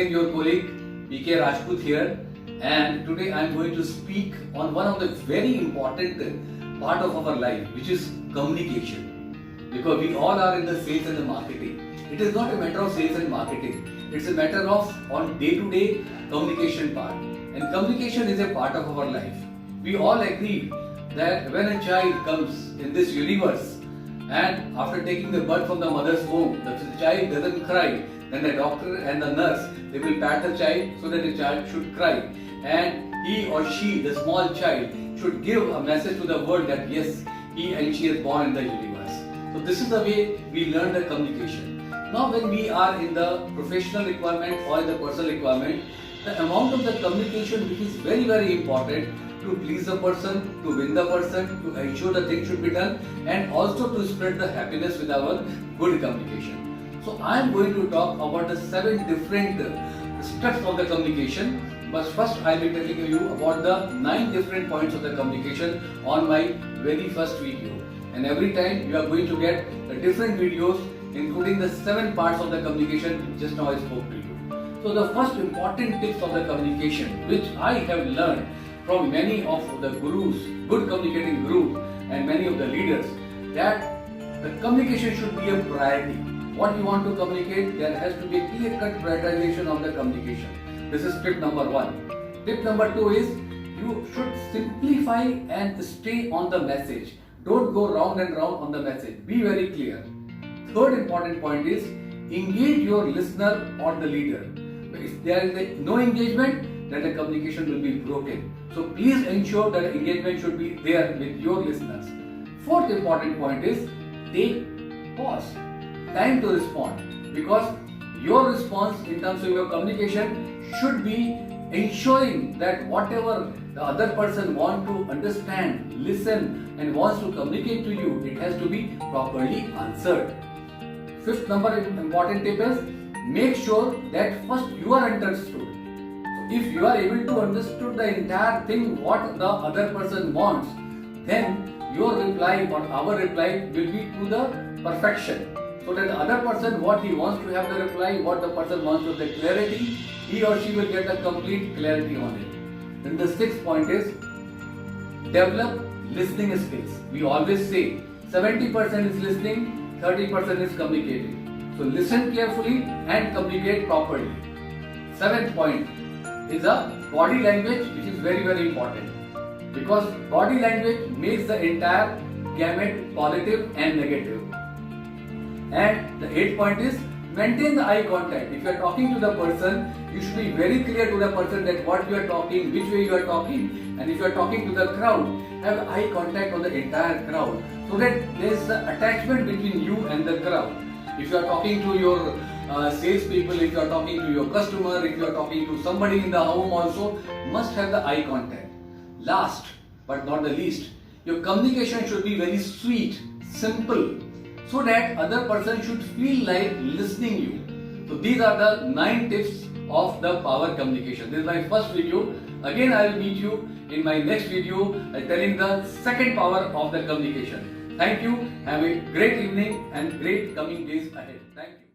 again your colleague PK Rajput here, and today I am going to speak on one of the very important part of our life, which is communication. Because we all are in the sales and the marketing. It is not a matter of sales and marketing. It's a matter of on day-to-day communication part. And communication is a part of our life. We all agree that when a child comes in this universe and after taking the birth from the mother's womb, the child doesn't cry, then the doctor and the nurse, they will pat the child so that the child should cry. And he or she, the small child, should give a message to the world that yes, he and she is born in the universe. So this is the way we learn the communication. Now when we are in the professional requirement or in the personal requirement, the amount of the communication which is very, very important to please the person, to win the person, to ensure the thing should be done, and also to spread the happiness with our good communication. So I am going to talk about the 7 different steps of the communication. But first I will be telling you about the 9 different points of the communication on my very first video. And every time you are going to get the different videos including the 7 parts of the communication just now I spoke to you. So the first important tips of the communication which I have learned from many of the gurus, good communicating gurus and many of the leaders, that the communication should be a priority. What you want to communicate, there has to be a clear-cut prioritization of the communication. This is tip number 1. Tip number 2 is you should simplify and stay on the message. Don't go round and round on the message. Be very clear. Third important point is engage your listener or the leader. If there is no engagement, then the communication will be broken. So please ensure that engagement should be there with your listeners. Fourth important point is take pause, time to respond, because your response in terms of your communication should be ensuring that whatever the other person wants to understand, listen and wants to communicate to you, it has to be properly answered. Fifth number important tip is make sure that first you are understood. If you are able to understand the entire thing what the other person wants, then your reply or our reply will be to the perfection. So that the other person what he wants to have the reply, what the person wants to the clarity, he or she will get the complete clarity on it. Then the 6th point is develop listening skills. We always say 70% is listening, 30% is communicating. So listen carefully and communicate properly. 7th point is a body language which is very, very important, because body language makes the entire gamut positive and negative. And the 8th point is maintain the eye contact. If you are talking to the person, you should be very clear to the person that what you are talking, which way you are talking, and if you are talking to the crowd, have eye contact on the entire crowd so that there is the attachment between you and the crowd. If you are talking to your sales people, if you are talking to your customer, if you are talking to somebody in the home also, must have the eye contact. Last but not the least, your communication should be very sweet, simple, so that other person should feel like listening you. So these are the 9 tips of the power communication. This is my first video. Again I will meet you in my next video telling the second power of the communication. Thank you. Have a great evening and great coming days ahead. Thank you.